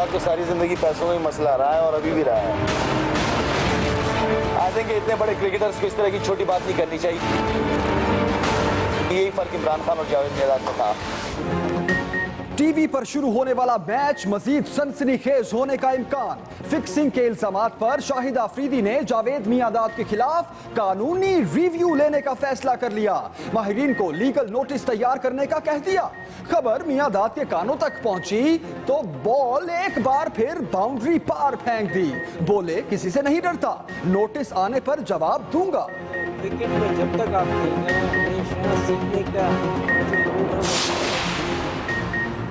इस्लामाबाद को सारी जिंदगी पैसों का ही मसला रहा है और अभी भी रहा है। आई थिंक इतने बड़े क्रिकेटर्स को इस तरह की छोटी बात नहीं करनी चाहिए। यही फर्क इमरान खान और जावेद मियांदाद में था। टीवी पर शुरू होने वाला मैच मजीद सनसनीखेज होने का इम्कान। फिक्सिंग के इल्जामात पर शाहिद आफरीदी ने जावेद मियांदाद के खिलाफ कानूनी रिव्यू लेने का फैसला कर लिया। माहिरीन को लीगल नोटिस तैयार करने का कह दिया। खबर मियांदाद के कानों तक पहुंची तो बॉल एक बार फिर बाउंड्री पार फेंक दी। बोले किसी से नहीं डरता, नोटिस आने पर जवाब दूंगा। क्रिकेट में जब तक आप खेल रहे हैं हमेशा सीखने का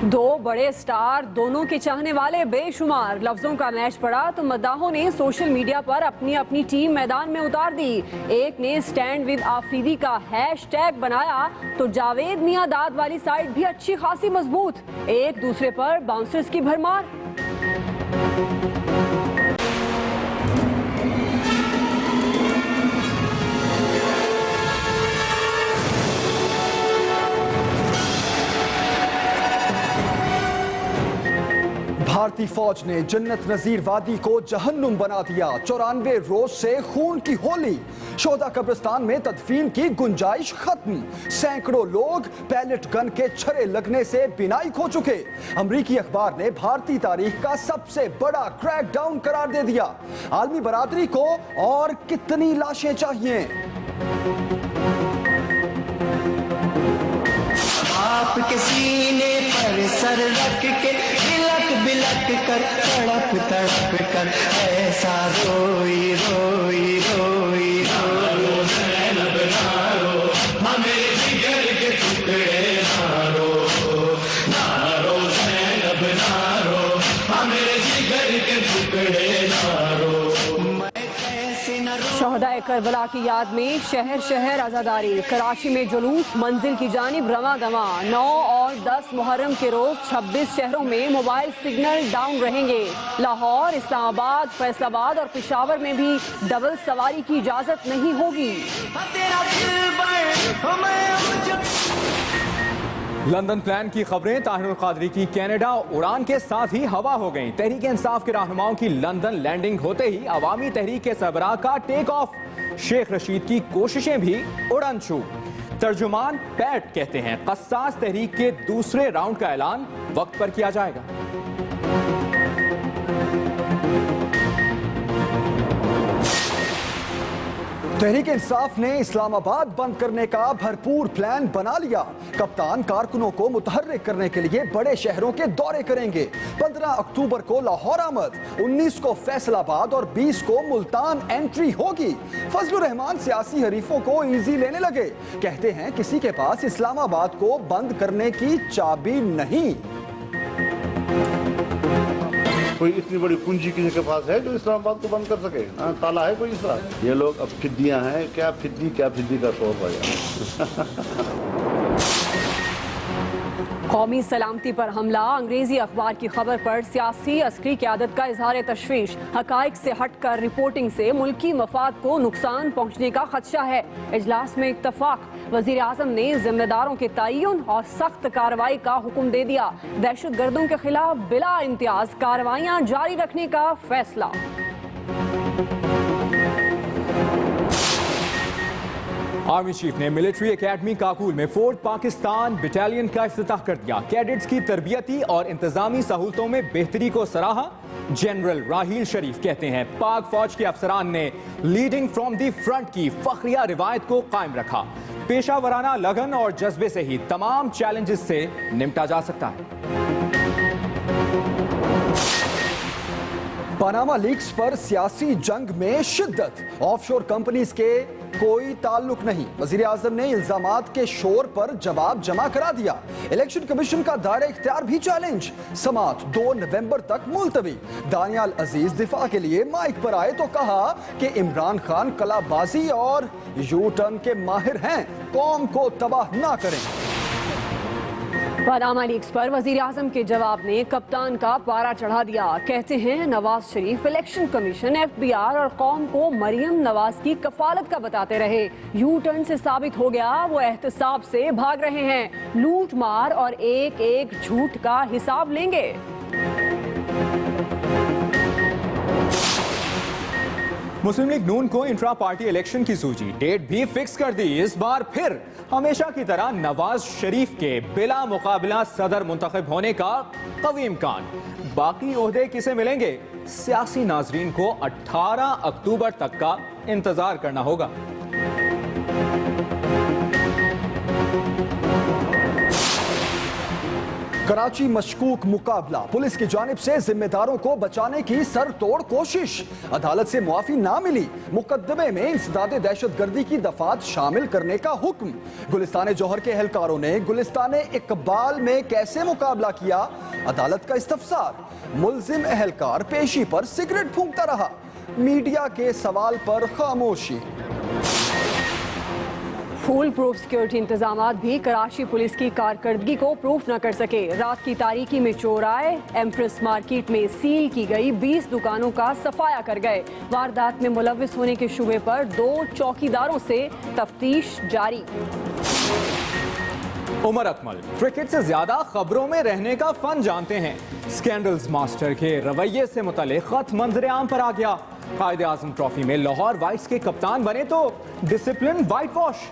दो बड़े स्टार, दोनों के चाहने वाले बेशुमार। लफ्जों का मैच पड़ा तो मद्दाहों ने सोशल मीडिया पर अपनी अपनी टीम मैदान में उतार दी। एक ने स्टैंड विद आफरीदी का हैशटैग बनाया तो जावेद मियांदाद वाली साइड भी अच्छी खासी मजबूत। एक दूसरे पर बाउंसर्स की भरमार। भारतीय फौज ने जन्नत नजीर वादी को जहन्नुम बना दिया। 94 रोज से खून की होली। शोहदा कब्रिस्तान में तदफीन की गुंजाइश खत्म। सैकड़ों लोग पैलेट गन के छर्रे लगने से बिनाई खो चुके। अमरीकी अखबार ने भारतीय तारीख का सबसे बड़ा क्रैकडाउन करार दे दिया। आलमी बरादरी को और कितनी लाशें चाहिए? आपके सीने पर सर रख के बिलक बिलक कर तड़प तड़प कर ऐसा रोई रोई रोई रोई ज़ैनब नारो हमें जिगर के टुकड़े नारो नारो ज़ैनब नारो हमें जिगर के टुकड़े नारो। शोहदाए करबला की याद में शहर शहर आज़ादारी। कराची में जुलूस मंजिल की जानिब रवां दवा। 9 और 10 मुहर्रम के रोज 26 शहरों में मोबाइल सिग्नल डाउन रहेंगे। लाहौर, इस्लामाबाद, फैसलाबाद और पेशावर में भी डबल सवारी की इजाजत नहीं होगी। लंदन प्लान की खबरें। ताहिरुल कादरी की कनाडा उड़ान के साथ ही हवा हो गई। तहरीक इंसाफ के रहनुमाओं की लंदन लैंडिंग होते ही अवामी तहरीक के सरबराह का टेक ऑफ। शेख रशीद की कोशिशें भी उड़न छू। तर्जुमान पैट कहते हैं कस्सास तहरीक के दूसरे राउंड का ऐलान वक्त पर किया जाएगा। तहरीक इंसाफ ने इस्लामाबाद बंद करने का भरपूर प्लान बना लिया। कप्तान कारकुनों को मुतहर्रिक करने के लिए बड़े शहरों के दौरे करेंगे। 15 अक्टूबर को लाहौर आमद, 19 को फैसलाबाद और 20 को मुल्तान एंट्री होगी। फजलुर रहमान सियासी हरीफों को इजी लेने लगे। कहते हैं किसी के पास इस्लामाबाद को बंद करने की चाबी नहीं। कोई इतनी बड़ी पूंजी किसी के पास है जो इस्लामाबाद को बंद कर सके? ताला है कोई इसका? ये लोग अब फिद्दियां हैं। क्या फिद्दी का शौक हो गया। कौमी सलामती पर हमला। अंग्रेजी अखबार की खबर पर सियासी अस्करी क़यादत का इजहार तशवीश। हकाइक से हटकर रिपोर्टिंग से मुल्की मफाद को नुकसान पहुँचने का खदशा है। इजलास में इत्तफाक। वज़ीर आज़म ने जिम्मेदारों के तयन और सख्त कार्रवाई का हुक्म दे दिया। दहशत गर्दों के खिलाफ बिला इम्तियाज कार्रवाइयाँ जारी रखने का फैसला। आर्मी चीफ ने मिलिट्री एकेडमी काकूल में फोर्थ पाकिस्तान बटालियन का इफ्तिताह कर दिया। कैडेट्स की तरबियती और इंतजामी सहूलतों में बेहतरी को सराहा। जनरल राहील शरीफ कहते हैं पाक फौज के अफसरान ने लीडिंग फ्रॉम द फ्रंट की फख्रिया रिवायत को कायम रखा। पेशावराना लगन और जज्बे से ही तमाम चैलेंजेस से निपटा जा सकता है। पनामा लीक्स पर सियासी जंग में शिद्दत। ऑफशोर कंपनीज के कोई ताल्लुक नहीं। वजीर आजम ने इल्जामात के शोर पर जवाब जमा करा दिया। इलेक्शन कमीशन का दायरा इख्तियार भी चैलेंज। समात 2 नवंबर तक मुलतवी। दानियाल अजीज दिफा के लिए माइक पर आए तो कहा कि इमरान खान कलाबाजी और यू टर्न के माहिर हैं, कौम को तबाह ना करें। पनामा लीक्स पर वजीर आजम के जवाब ने कप्तान का पारा चढ़ा दिया। कहते हैं Nawaz Sharif election commission, FBI और कौम को मरियम नवाज की कफालत का बताते रहे। यू टर्न से साबित हो गया वो एहतसाब से भाग रहे हैं। लूट मार और एक एक झूठ का हिसाब लेंगे। मुस्लिम लीग नून को इंट्रा पार्टी इलेक्शन की सूची डेट भी फिक्स कर दी। इस बार फिर हमेशा की तरह नवाज शरीफ के बिला मुकाबला सदर मुंतखब होने का कवी इम्कान। बाकी ओहदे किसे मिलेंगे, सियासी नाजरीन को 18 अक्टूबर तक का इंतजार करना होगा। कराची मशकूक मुकाबला, पुलिस की जानिब से जिम्मेदारों को बचाने की सरतोड़ कोशिश, अदालत से मुआफी ना मिली, मुकदमे में इंसदाद दहशतगर्दी की दफात शामिल करने का हुक्म। गुलिस्तान जौहर के एहलकारों ने गुलिस्तान इकबाल में कैसे मुकाबला किया, अदालत का इस्तफसार। मुल्जिम एहलकार पेशी पर सिगरेट फूंकता रहा, मीडिया के सवाल पर खामोशी। फुल प्रूफ सिक्योरिटी इंतजामात भी कराची पुलिस की कारकर्दगी को प्रूफ न कर सके। रात की तारीकी में चोर आए, एम्प्रेस मार्केट में सील की गई 20 दुकानों का सफाया कर गए। वारदात में मुलविस होने के शुबे पर 2 चौकीदारों से तफ्तीश जारी। उमर अकमल क्रिकेट से ज्यादा खबरों में रहने का फन जानते हैं। स्कैंडल्स मास्टर के रवैये से मुतल्लिक खत मंजर आम पर आ गया। कायदे आजम ट्रॉफी में लाहौर वाइट्स के कप्तान बने तो डिसिप्लिन वाइट वॉश।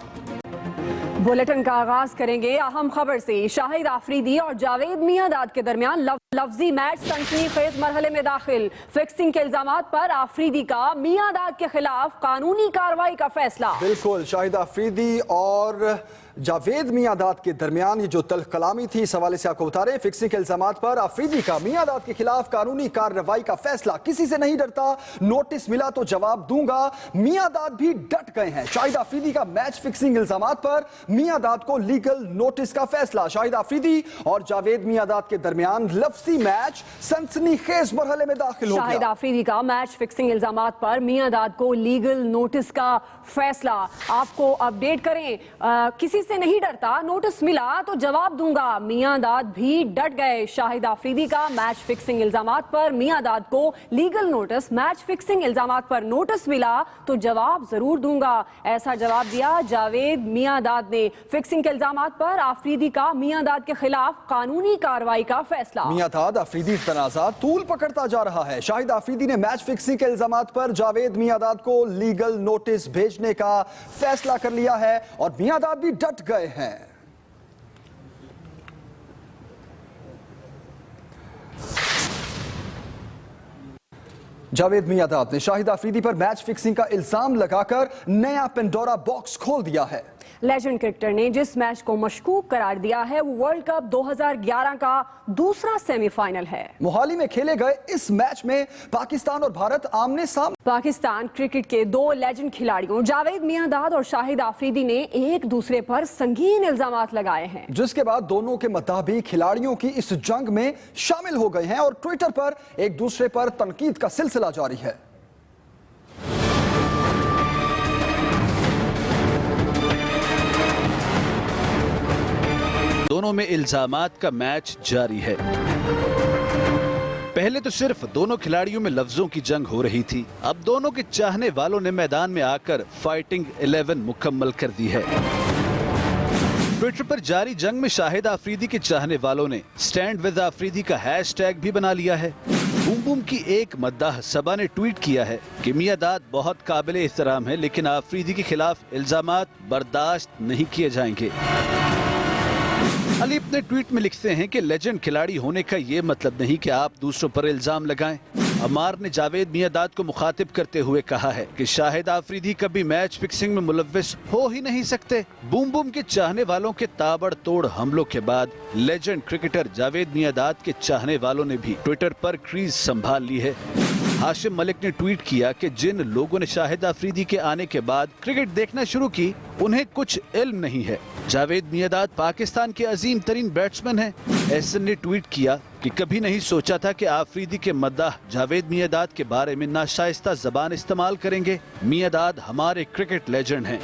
बुलेटिन का आगाज करेंगे अहम खबर से। शाहिद आफरीदी और जावेद मियांदाद के दरमियान लफ्जी मैच सनसनीखेज मरहले में दाखिल। फिक्सिंग के इल्जामात पर आफरीदी का मियांदाद के खिलाफ कानूनी कार्रवाई का फैसला। बिल्कुल, शाहिद आफरीदी और जावेद मियांदाद के दरमियान ये जो तल्ख कलामी थी, इस हवाले से आपको बता रहे हैं। फिक्सिंग के इल्जामात पर आफरीदी का मियांदाद के खिलाफ कानूनी कार्रवाई का फैसला। किसी से नहीं डरता, नोटिस मिला तो जवाब दूंगा, मियांदाद भी डट गए हैं। शाहिद आफरीदी का मैच फिक्सिंग इल्जामात पर मियांदाद को लीगल नोटिस का फैसला। शाहिद आफरीदी और जावेद मियांदाद के दरमियान लफ्जी मैच सनसनीखेज मरहले में दाखिल हो गया। शाहिद आफरीदी का मैच फिक्सिंग इल्जामात पर मियांदाद को लीगल नोटिस का फैसला। आपको अपडेट करें, किसी से नहीं डरता, नोटिस मिला तो जवाब दूंगा, मियांदाद भी डट गए। शाहिद आफरीदी का मैच फिक्सिंग इल्जामात पर मियांदाद को लीगल नोटिस। मैच फिक्सिंग इल्जामात पर नोटिस मिला तो जवाब जरूर दूंगा, ऐसा जवाब दिया जावेद मियांदाद ने। फिक्सिंग के इल्जामात पर आफरीदी का मियांदाद के खिलाफ कानूनी कार्रवाई का फैसला। मियांदाद आफरीदी तनाज़ा तूल पकड़ता जा रहा है। शाहिद आफरीदी ने मैच फिक्सिंग के इल्जामात पर जावेद मियांदाद को लीगल नोटिस भेजने का फैसला कर लिया है और मियांदाद भी डट गए हैं। जावेद मियांदाद ने शाहिद आफरीदी पर मैच फिक्सिंग का इल्जाम लगाकर नया पेंडोरा बॉक्स खोल दिया है। लेजेंड क्रिकेटर ने जिस मैच को मशकूक करार दिया है वो वर्ल्ड कप 2011 का दूसरा सेमीफाइनल है। मोहाली में खेले गए इस मैच में पाकिस्तान और भारत आमने सामने। पाकिस्तान क्रिकेट के 2 लेजेंड खिलाड़ियों जावेद मियांदाद और शाहिद आफरीदी ने एक दूसरे पर संगीन इल्जामात लगाए हैं, जिसके बाद दोनों के मुताबिक खिलाड़ियों की इस जंग में शामिल हो गए हैं और ट्विटर पर एक दूसरे पर तनकीद का सिलसिला जारी है। दोनों में इल्जामात का मैच जारी है। पहले तो सिर्फ दोनों खिलाड़ियों में लफ्जों की जंग हो रही थी, अब दोनों के चाहने वालों ने मैदान में आकर फाइटिंग 11 मुकम्मल कर दी है। ट्विटर पर जारी जंग में शाहिद आफरीदी के चाहने वालों ने स्टैंड विद आफरीदी का हैशटैग भी बना लिया है। बूम बूम की एक मद्दाह सबा ने ट्वीट किया है कि मियांदाद बहुत काबिल एहतराम है, लेकिन आफरीदी के खिलाफ इल्जामात बर्दाश्त नहीं किए जाएंगे। अली अपने ट्वीट में लिखते हैं कि लेजेंड खिलाड़ी होने का ये मतलब नहीं कि आप दूसरों पर इल्जाम लगाएं। अमार ने जावेद मियांदाद को मुखातिब करते हुए कहा है कि शाहिद आफरीदी कभी मैच फिक्सिंग में मुलव्विस हो ही नहीं सकते। बूम बूम के चाहने वालों के ताबड़तोड़ हमलों के बाद लेजेंड क्रिकेटर जावेद मियांदाद के चाहने वालों ने भी ट्विटर पर क्रीज संभाल ली है। हाशिम मलिक ने ट्वीट किया कि जिन लोगों ने शाहिद आफरीदी के आने के बाद क्रिकेट देखना शुरू की, उन्हें कुछ इल्म नहीं है। जावेद मियांदाद पाकिस्तान के अजीम तरीन बैट्समैन हैं। एहसन ने ट्वीट किया कि कभी नहीं सोचा था कि आफरीदी के मद्दाह जावेद मियांदाद के बारे में नाशाइस्ता जबान इस्तेमाल करेंगे। मियांदाद हमारे क्रिकेट लेजेंड हैं।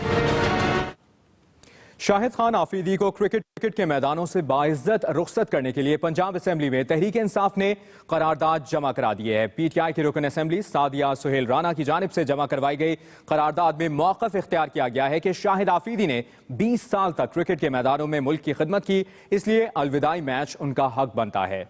शाहिद खान आफरीदी को क्रिकेट के मैदानों से बाइज्जत रुखसत करने के लिए पंजाब असेंबली में तहरीक इंसाफ ने करारदाद जमा करा दी है। पीटीआई की रुकन असेंबली सादिया सुहेल राना की जानिब से जमा करवाई गई करारदाद में मौक़िफ़ इख्तियार किया गया है कि शाहिद आफरीदी ने 20 साल तक क्रिकेट के मैदानों में मुल्क की खिदमत की, इसलिए अलविदाई मैच उनका हक बनता है।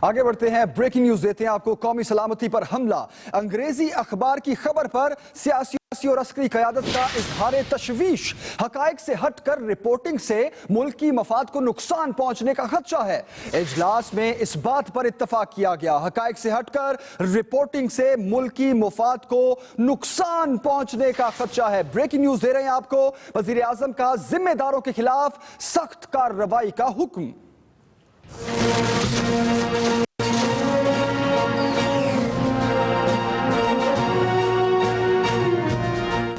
आगे बढ़ते हैं, ब्रेकिंग न्यूज देते हैं आपको। कौमी सलामती पर हमला, अंग्रेजी अखबार की खबर पर सियासी और अस्करी क़यादत का इजहार तशवीश। हकायक से हटकर रिपोर्टिंग से मुल्की मफाद को नुकसान पहुंचने का खदशा है। इजलास में इस बात पर इत्तफाक किया गया, हकायक से हटकर रिपोर्टिंग से मुल्की मफाद को नुकसान पहुंचने का खदशा है। ब्रेकिंग न्यूज दे रहे हैं आपको, वजीर आजम का जिम्मेदारों के खिलाफ सख्त कार्रवाई का हुक्म।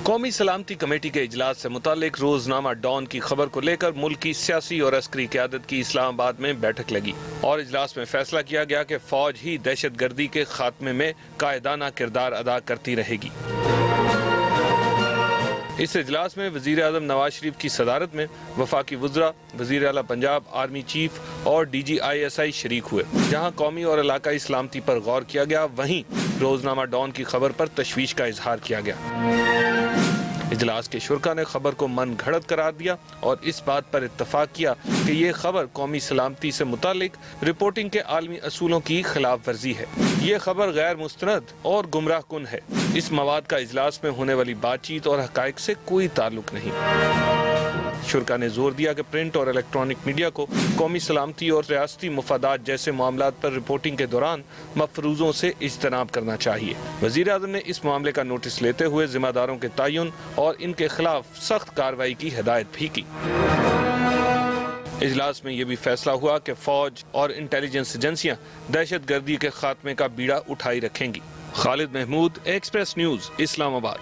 कौमी सलामती कमेटी के इजलास से मुतालिक रोजनामा डॉन की खबर को लेकर मुल्क की सियासी और अस्करी क़यादत की इस्लामाबाद में बैठक लगी और इजलास में फैसला किया गया कि फौज ही दहशत गर्दी के खात्मे में कायदाना किरदार अदा करती रहेगी। इस इजलास में वजीर आज़म नवाज शरीफ की सदारत में वफाकी वज़रा, वजीर आला पंजाब, आर्मी चीफ और DGISI शरीक हुए, जहां कौमी और इलाकाई सलामती पर गौर किया गया, वहीं रोजनामा डॉन की खबर पर तशवीश का इजहार किया गया। इजलास के शुरका ने खबर को मन घड़त करार दिया और इस बात पर इत्तफाक किया कि ये खबर कौमी सलामती से मुतालिक रिपोर्टिंग के आलमी असूलों की खिलाफ वर्जी है। ये खबर गैर मुस्तनद और गुमराह कुन है। इस मवाद का इजलास में होने वाली बातचीत और हकायक से कोई ताल्लुक नहीं। शुरका ने जोर दिया कि प्रिंट और इलेक्ट्रॉनिक मीडिया को कौमी सलामती और रियासती मुफादात जैसे मामलात पर रिपोर्टिंग के दौरान मफरूजों से इज्तनाब करना चाहिए। वजीर आज़म ने इस मामले का नोटिस लेते हुए जिम्मेदारों के तयन और इनके खिलाफ सख्त कार्रवाई की हिदायत भी की। इजलास में यह भी फैसला हुआ कि फौज और इंटेलिजेंस एजेंसियां दहशत गर्दी के खात्मे का बीड़ा उठाई रखेंगी। Khalid Mahmood, Express News, Islamabad.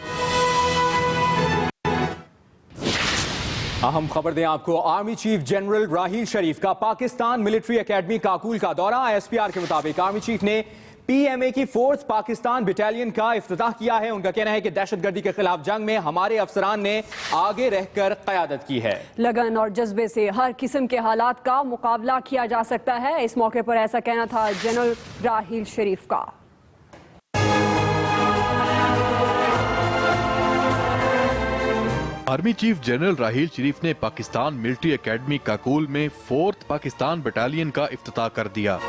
अहम खबर दें आपको, army chief general Raheel Sharif का पाकिस्तान मिलिट्री एकेडमी काकुल का दौरा। SPR के मुताबिक आर्मी चीफ ने PMA की 4th पाकिस्तान बटालियन का इफ्तिताह किया है। उनका कहना है कि दहशतगर्दी के खिलाफ जंग में हमारे अफसरान ने आगे रहकर क़यादत की है। लगन और जज्बे से हर किस्म के हालात का मुकाबला किया जा सकता है। इस मौके पर ऐसा कहना था जनरल राहील शरीफ का। आर्मी चीफ जनरल राहील शरीफ ने पाकिस्तान मिलिट्री एकेडमी काकुल में 4th पाकिस्तान बटालियन का इफ्तिताह कर दिया।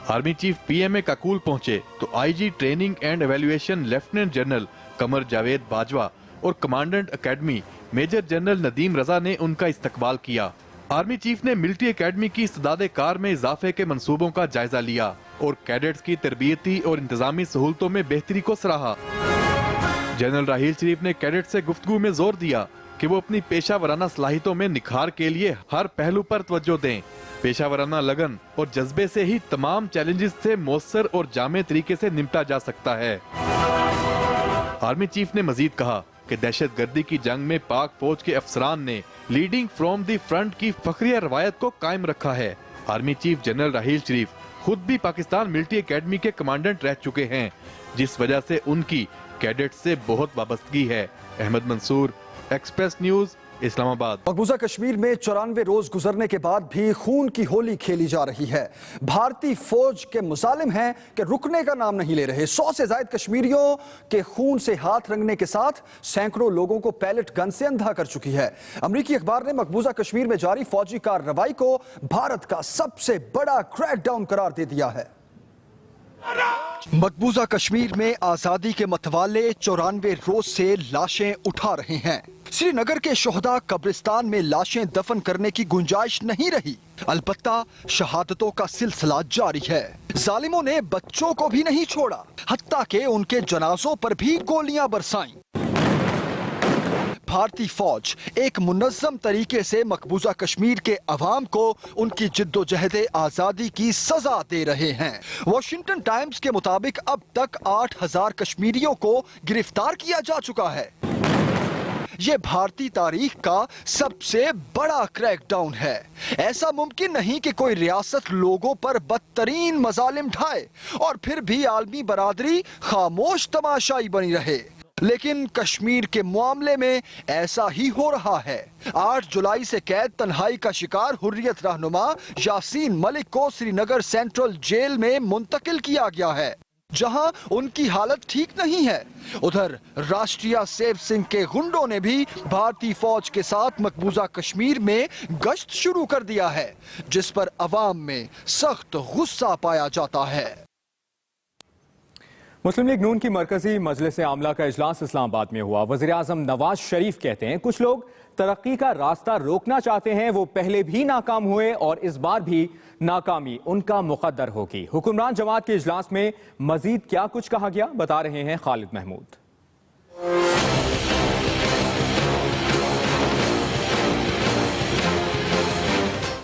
आर्मी चीफ PMA काकुल पहुंचे तो IG training and evaluation lieutenant general Qamar Javed Bajwa और commandant academy major general Nadeem Raza ने उनका इस्तकबाल किया। आर्मी चीफ ने मिलिट्री एकेडमी की इस्तादे कार में इजाफे के मंसूबों का जायजा लिया और कैडेट्स की तरबियती और इंतजामी सहूलतों में बेहतरी को सराहा। जनरल राहील शरीफ ने कैडेट से गुफ्तगू में जोर दिया कि वो अपनी पेशा वराना सलाहियतों में निखार के लिए हर पहलू पर तवज्जो दें। पेशा वराना लगन और जज्बे से ही तमाम चैलेंजेस से मौसर और जामे तरीके से निपटा जा सकता है। आर्मी चीफ ने मजीद कहा कि दहशतगर्दी की जंग में पाक फौज के अफसरान ने लीडिंग फ्रॉम द फ्रंट की फखरिया रवायत को कायम रखा है। आर्मी चीफ जनरल राहील शरीफ खुद भी पाकिस्तान मिलिट्री एकेडमी के कमांडेंट रह चुके हैं, जिस वजह से उनकी कैडेट से बहुत वाबस्तगी है। Ahmed Mansoor, Express News, Islamabad. मकबूजा कश्मीर में 94 रोज गुजरने के बाद भी खून की होली खेली जा रही है। भारतीय फौज के मुजालिम हैं कि रुकने का नाम नहीं ले रहे। 100 से ज्यादा कश्मीरियों के खून से हाथ रंगने के साथ सैकड़ों लोगों को पैलेट गन से अंधा कर चुकी है। अमरीकी अखबार ने मकबूजा कश्मीर में जारी फौजी कार्रवाई को भारत का सबसे बड़ा क्रैकडाउन करार दे दिया है। मकबूजा कश्मीर में आजादी के मतवाले 94 रोज से लाशें उठा रहे हैं। श्रीनगर के शोहदा कब्रिस्तान में लाशें दफन करने की गुंजाइश नहीं रही, अलबत्ता शहादतों का सिलसिला जारी है। जालिमों ने बच्चों को भी नहीं छोड़ा, हत्ता के उनके जनाजों पर भी गोलियां बरसाईं। भारतीय फौज एक मुनज़्ज़म तरीके से मकबूजा कश्मीर के अवाम को उनकी जिद्दोजहद आजादी की सजा दे रहे हैं। वॉशिंगटन टाइम्स के मुताबिक अब तक 8000 कश्मीरियों को गिरफ्तार किया जा चुका है। ये भारतीय तारीख का सबसे बड़ा क्रैकडाउन है। ऐसा मुमकिन नहीं कि कोई रियासत लोगों पर बदतरीन मजालिम ढाए और फिर भी आलमी बरादरी खामोश तमाशाई बनी रहे, लेकिन कश्मीर के मामले में ऐसा ही हो रहा है। 8 जुलाई से कैद तन्हाई का शिकार हुर्रियत रहनुमा यासीन मलिक को श्रीनगर सेंट्रल जेल में मुंतकिल किया गया है। जहां उनकी हालत ठीक नहीं है। उधर राष्ट्रीय सेव सिंह के गुंडों ने भी भारतीय फौज के साथ मकबूजा कश्मीर में गश्त शुरू कर दिया है, जिस पर अवाम में सख्त गुस्सा पाया जाता है। मुस्लिम लीग नून की मरकजी मजलिस आमला का इजलास इस्लामाबाद में हुआ। वज़ीर आज़म नवाज शरीफ कहते हैं कुछ लोग तरक्की का रास्ता रोकना चाहते हैं, वो पहले भी नाकाम हुए और इस बार भी नाकामी उनका मुकद्दर होगी। हुक्मरान जमात के इजलास में मजीद क्या कुछ कहा गया, बता रहे हैं खालिद महमूद।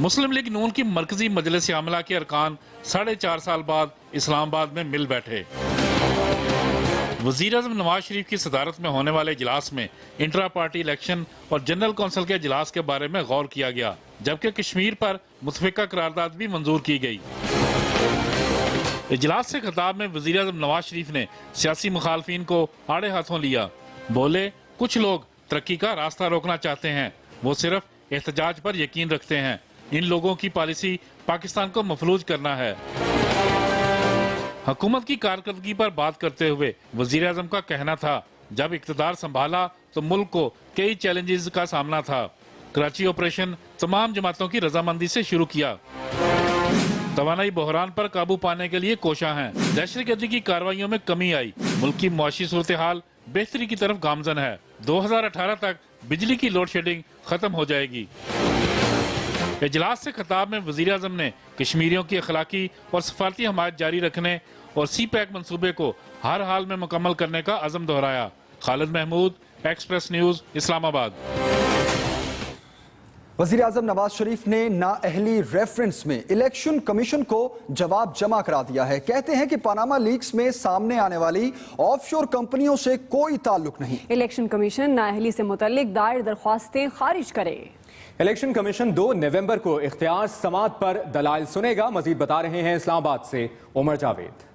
मुस्लिम लीग नून की मरकजी मजलिस आमला के अरकान 4.5 साल बाद इस्लामाबाद में मिल बैठे। वज़ीर आज़म नवाज शरीफ की सदारत में होने वाले इजलास में इंट्रा पार्टी इलेक्शन और जनरल कौंसिल के इजलास के बारे में गौर किया गया, जबकि कश्मीर पर मुतफ़िका करारदाद भी मंजूर की गई। इजलास से खिताब में वज़ीर आज़म नवाज शरीफ ने सियासी मुखालफिन को आड़े हाथों लिया। बोले कुछ लोग तरक्की का रास्ता रोकना चाहते हैं, वो सिर्फ एहतजाज पर यकीन रखते हैं। इन लोगों की पॉलिसी पाकिस्तान को मफलूज करना है। हुकूमत की कारकर्दगी पर बात करते हुए वजीर आज़म का कहना था, जब इक़्तिदार संभाला तो मुल्क को कई चैलेंजेस का सामना था। कराची ऑपरेशन तमाम जमातों की रजामंदी से शुरू किया। तवानाई बहरान पर काबू पाने के लिए कोशा हैं। दहशतगर्दी की कार्रवाइयों में कमी आई। मुल्क की मुआशी सूरत हाल बेहतरी की तरफ गामजन है। 2018 तक बिजली की लोड शेडिंग खत्म हो जाएगी। इजलास से खिताब में वज़ीर आज़म ने कश्मीरियों की अखलाकी और सफारती हमायत जारी रखने और सी पैक मंसूबे को हर हाल में मुकम्मल करने का अज़म दोहराया। Khalid Mahmood, Express News, Islamabad. वज़ीर आज़म नवाज शरीफ ने नाअहली रेफरेंस में इलेक्शन कमीशन को जवाब जमा करा दिया है। कहते हैं कि पनामा लीक्स में सामने आने वाली ऑफशोर कंपनियों से कोई ताल्लुक नहीं। इलेक्शन कमीशन नाअहली से मुतल्लिक दायर दरख्वास्तें खारिज करे। इलेक्शन कमीशन 2 नवंबर को इख्तियार समात पर दलाइल सुनेगा। मजीद बता रहे हैं इस्लामाबाद से उमर जावेद।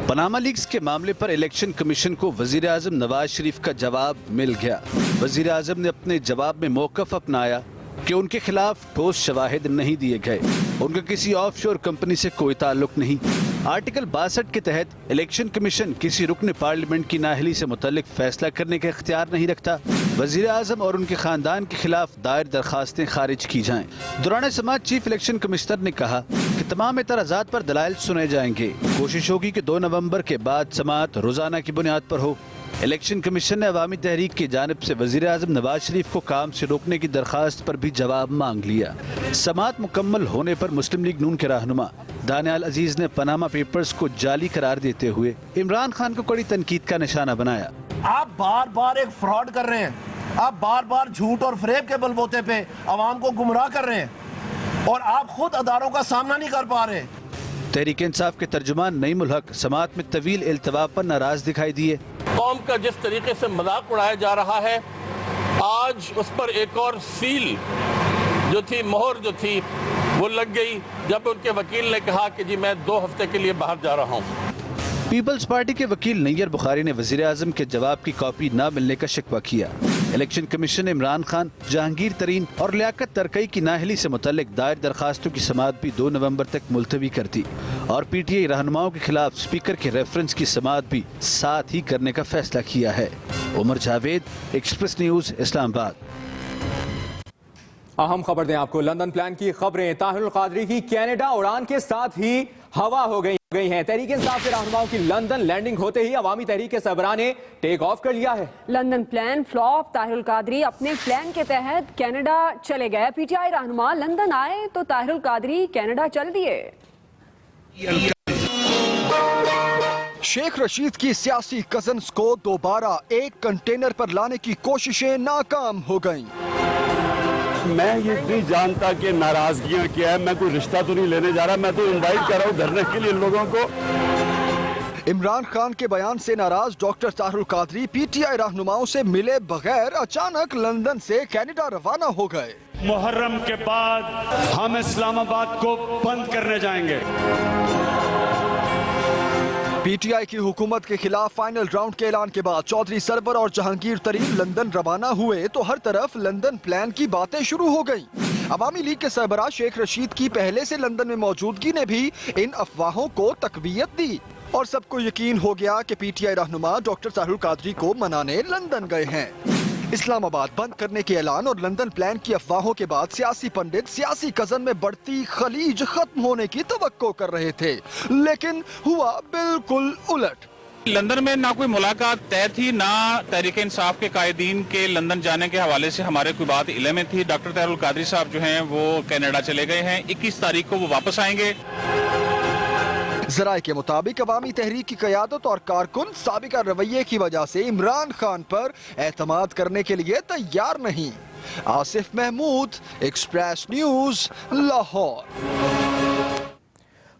पनामा लीक्स के मामले पर इलेक्शन कमीशन को वजीर आज़म नवाज शरीफ का जवाब मिल गया। वजीर आज़म ने अपने जवाब में मौक़िफ़ अपनाया कि उनके खिलाफ ठोस शवाहिद नहीं दिए गए, उनका किसी ऑफशोर कंपनी से कोई ताल्लुक नहीं। आर्टिकल 62 के तहत इलेक्शन कमीशन किसी रुकन पार्लियामेंट की नाअहली से मुतल्लिक फैसला करने का इख्तियार नहीं रखता। वजीर आज़म और उनके खानदान के खिलाफ दायर दरखास्तें खारिज की जाएं। दौरान समात चीफ इलेक्शन कमिश्नर ने कहा कि तमाम एतराज़ात पर दलाइल सुने जाएंगे। कोशिश होगी कि 2 नवंबर के बाद समात रोजाना की बुनियाद पर हो। इलेक्शन कमीशन ने अवामी तहरीक की जानिब से वजीर आज़म नवाज शरीफ को काम से रोकने की दरखास्त पर भी जवाब मांग लिया। समात मुकम्मल होने पर मुस्लिम लीग नून के रहनुमा दानियाल अजीज ने पनामा पेपर्स को जाली करार देते हुए इमरान खान को कड़ी तनकीद का निशाना बनाया। आप बार बार एक फ्रॉड कर रहे हैं, आप बार बार झूठ और फरेब के बलबूते पे अवाम को गुमराह कर रहे हैं और आप खुद अदारों का सामना नहीं कर पा रहे। तहरीक इंसाफ के तर्जुमान नईमुल हक समात में तवील इल्तवा पर नाराज दिखाई दिए। कौम का जिस तरीके से मजाक उड़ाया जा रहा है, आज उस पर एक और सील जो थी, मोहर जो थी, वो लग गई जब उनके वकील ने कहा कि जी मैं 2 हफ्ते के लिए बाहर जा रहा हूँ। पीपल्स पार्टी के वकील नैयर बुखारी ने वजीर आज़म के जवाब की कॉपी न मिलने का शिकवा किया। इलेक्शन कमीशन ने इमरान खान, जहांगीर तरीन और लियाकत तरकई की नाअहली से मुतल्लिक दायर दरखास्तों की समात भी 2 नवंबर तक मुलतवी कर दी और PTI रहनुमाओं के खिलाफ स्पीकर के रेफरेंस की समात भी साथ ही करने का फैसला किया है। Umar Javed, Express News, Islamabad. अहम खबर दें आपको, लंदन प्लान की खबरें। ताहिरुल कादरी की कनाडा उड़ान के साथ ही हवा हो गई हैं। तहरीक इंसाफ के रहनुमाओं की लंदन लैंडिंग होते ही अवामी तहरीक के सरबराह ने टेक ऑफ कर लिया है। London plan flop. Tahirul Qadri अपने प्लान के तहत कनाडा चले गए। PTI रहनुमा लंदन आए तो ताहिरुल कादरी कनाडा चल दिए। शेख रशीद की सियासी कजन्स को दोबारा एक कंटेनर पर लाने की कोशिशें नाकाम हो गईं। मैं ये नहीं जानता कि नाराजगियां क्या है। मैं कोई रिश्ता तो नहीं लेने जा रहा, मैं तो इनवाइट कर रहा हूँ धरने के लिए लोगों को। इमरान खान के बयान से नाराज डॉक्टर ताहिरुल कादरी PTI रहनुमाओं से मिले बगैर अचानक लंदन से कनाडा रवाना हो गए। मुहर्रम के बाद हम इस्लामाबाद को बंद करने जाएंगे। PTI की हुकूमत के खिलाफ फाइनल राउंड के ऐलान के बाद चौधरी सरवर और जहांगीर तरीन लंदन रवाना हुए तो हर तरफ लंदन प्लान की बातें शुरू हो गईं। अवामी लीग के सरबराह शेख रशीद की पहले से लंदन में मौजूदगी ने भी इन अफवाहों को तकवीयत दी। और सबको यकीन हो गया कि पीटीआई रहनुमा डॉक्टर ताहिरुल कादरी को मनाने लंदन गए हैं। इस्लामाबाद बंद करने के ऐलान और लंदन प्लान की अफवाहों के बाद सियासी पंडित सियासी कजन में बढ़ती खलीज खत्म होने की तवक्को कर रहे थे, लेकिन हुआ बिल्कुल उलट। लंदन में ना कोई मुलाकात तय थी, ना तहरीक इंसाफ के कायदीन के लंदन जाने के हवाले से हमारे कोई बात इल्म में थी। डॉक्टर ताहिरुल कादरी साहब जो हैं वो कनाडा चले गए हैं, 21 तारीख को वो वापस आएंगे। जराए के मुताबिक अवामी तहरीक की क़यादत और कारकुन साबिका रवैये की वजह से इमरान खान पर एतमाद करने के लिए तैयार नहीं। Asif Mahmood, Express News, Lahore.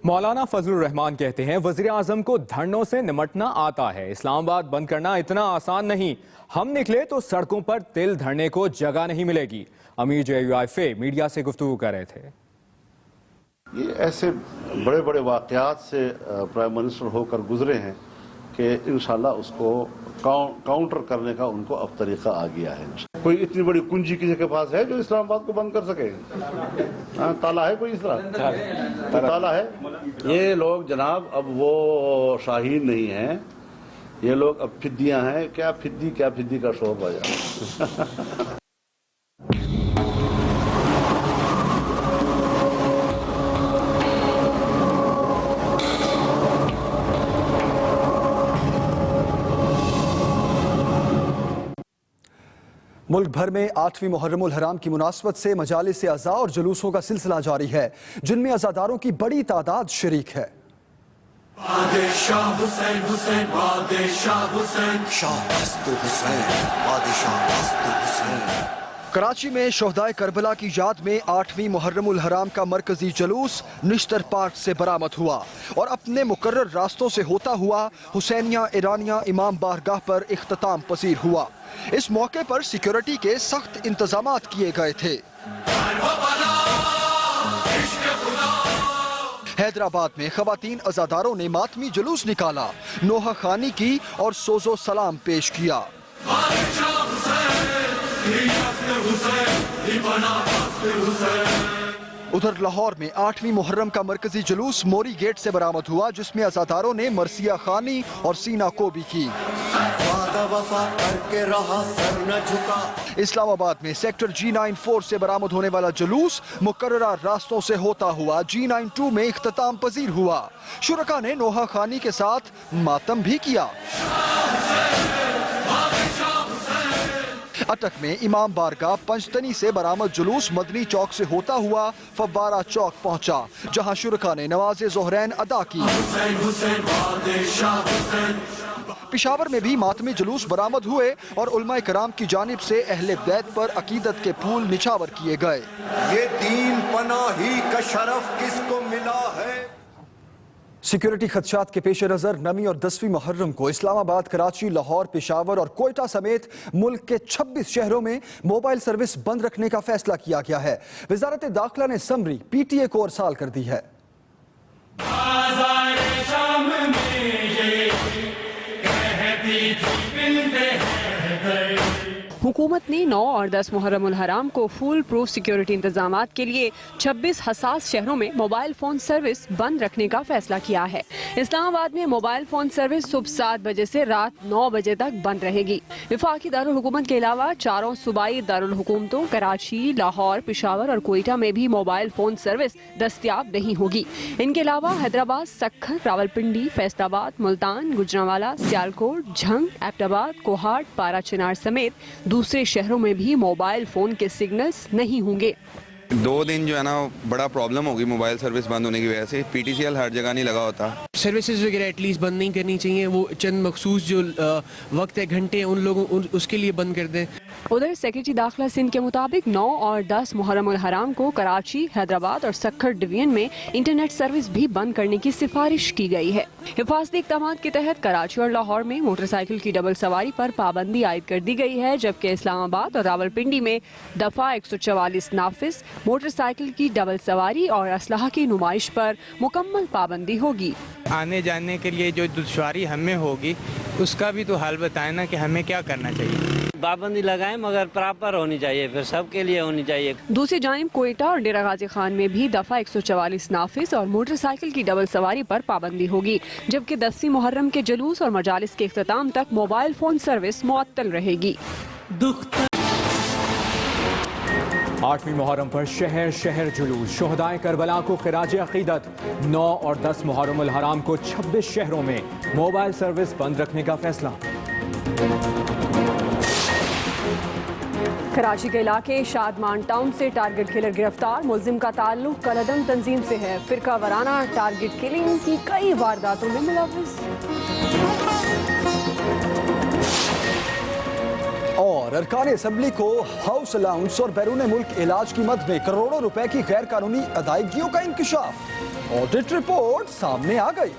मौलाना फजलुर रहमान कहते हैं वज़ीर आज़म को धरनों से निमटना आता है, इस्लामाबाद बंद करना इतना आसान नहीं। हम निकले तो सड़कों पर तिल धरने को जगह नहीं मिलेगी। अमीर JUIF मीडिया से गुफ्तगू कर रहे थे। ये ऐसे बड़े बड़े वाक़यात से प्राइम मिनिस्टर होकर गुजरे हैं कि इंशाल्लाह उसको काउंटर करने का उनको अब तरीका आ गया है। कोई इतनी बड़ी कुंजी किसी के पास है जो इस्लामाबाद को बंद कर सके? ताला है कोई इस तरह? ताला है? ये लोग जनाब अब वो शाहीन नहीं हैं, ये लोग अब फिद्दियां हैं। क्या फिद्दी का शोर बजा। मुल्क भर में 8वीं मुहर्रमुल हराम की मुनासबत से मजालिस अज़ा और जुलूसों का सिलसिला जारी है, जिनमें अज़ादारों की बड़ी तादाद शरीक है। कराची में शोहदाए करबला की याद में 8वीं मुहर्रमुल हराम का मरकजी जुलूस निश्तर पार्क से बरामद हुआ और अपने मुकर्रर रास्तों से होता हुआ हुसैनिया ईरानिया इमाम बारगाह पर इख्तिताम पसीर हुआ। इस मौके पर सिक्योरिटी के सख्त इंतजामात किए गए थे। हैदराबाद में खवातीन अज़ादारों ने मातमी जुलूस निकाला, नोहा खानी की और सोजो सलाम पेश किया। उधर लाहौर में 8वीं मुहर्रम का मरकजी जुलूस मोरी गेट से बरामद हुआ, जिसमें अज़ादारों ने मरसिया खानी और सीना को भी की। इस्लामाबाद में सेक्टर G94 से बरामद होने वाला जुलूस मुकर्ररा रास्तों से होता हुआ G92 में इख्तिताम पजीर हुआ। शुरका ने नोहा खानी के साथ मातम भी किया। अटक में इमाम बारगाह पंचतनी से बरामद जुलूस मदनी चौक से होता हुआ फव्वारा चौक पहुंचा, जहां शुरका ने नवाज़े ज़ोहरैन अदा की। पिशावर में भी मातमी जुलूस बरामद हुए और उलमाए कराम की जानिब से अहले बैत पर अकीदत के फूल निछावर किए गए। ये दीन पनाही का शरफ किसको मिला है? सिक्योरिटी खदशात के पेश नज़र 9वीं और 10वीं मुहर्रम को इस्लामाबाद, कराची, लाहौर, पेशावर और कोयटा समेत मुल्क के 26 शहरों में मोबाइल सर्विस बंद रखने का फैसला किया गया है। वजारत दाखिला ने समरी PTA को अरसाल कर दी है। हुकूमत ने 9 और 10 मुहर्रमुल हराम को फुल प्रूफ सिक्योरिटी इंतजामात के लिए 26 हसास शहरों में मोबाइल फ़ोन सर्विस बंद रखने का फैसला किया है। इस्लामाबाद में मोबाइल फ़ोन सर्विस सुबह 7 बजे से रात 9 बजे तक बंद रहेगी। वफाकी दारुल हुकूमत के अलावा 4 सूबाई दारुल हुकूमतों कराची, लाहौर, पेशावर और कोयटा में भी मोबाइल फ़ोन सर्विस दस्तियाब नहीं होगी। इनके अलावा हैदराबाद, सक्खर, रावलपिंडी, फैसलाबाद, मुल्तान, गुजरांवाला, सियालकोट, झंग, एबटाबाद, कोहाट, पारा चिनार समेत दूसरे शहरों में भी मोबाइल फोन के सिग्नल्स नहीं होंगे। 2 दिन जो है ना बड़ा प्रॉब्लम होगी मोबाइल सर्विस बंद होने की वजह से। PTCL हर जगह नहीं लगा होता। सर्विसेज वगैरह एटलीस्ट बंद नहीं करनी चाहिए, वो चंद मखसूस जो वक्त है घंटे हैं उन लोगों उसके लिए बंद कर दें। उधर सेक्रेटरी दाखिला सिंध के मुताबिक 9 और 10 मुहर्रमुल हराम को कराची, हैदराबाद और सक्खर डिवीजन में इंटरनेट सर्विस भी बंद करने की सिफारिश की गई है। हिफाजती इक़दामात के तहत कराची और लाहौर में मोटरसाइकिल की डबल सवारी पर पाबंदी आयद कर दी गई है, जबकि इस्लामाबाद और रावलपिंडी में दफा 144 नाफिज, मोटरसाइकिल की डबल सवारी और असलहा की नुमाइश पर मुकम्मल पाबंदी होगी। आने जाने के लिए जो दुश्वारी हमें होगी उसका भी तो हाल बताए ना कि हमें क्या करना चाहिए। पाबंदी लगाएं मगर प्रॉपर होनी चाहिए, फिर सबके लिए होनी चाहिए। दूसरी जानिब कोयटा और डेरा गाजी खान में भी दफा 144 नाफिज और मोटरसाइकिल की डबल सवारी पर पाबंदी होगी, जबकि 10वीं मुहर्रम के जुलूस और मजालिस के इख्तिताम तक मोबाइल फोन सर्विस मुअत्तल रहेगी। 8वीं मुहर्रम पर शहर शहर जुलूस, शुहदाए करबला को खिराज अकीदत। 9 और 10 मुहर्रम उल हराम को 26 शहरों में मोबाइल सर्विस बंद रखने का फैसला। कराची के इलाके शादमान टाउन से टारगेट किलर गिरफ्तार, मुलजिम का ताल्लुक कलदम तंजीम से है। फिरका वाराना टारगेट किलिंग की कई वारदातों में मुलव्विस। और अरकान असम्बली को हाउस अलाउंस और बैरून मुल्क इलाज की मद में करोड़ों रुपए की गैर कानूनी अदायगियों का इंकशाफ। ऑडिट रिपोर्ट सामने आ गई।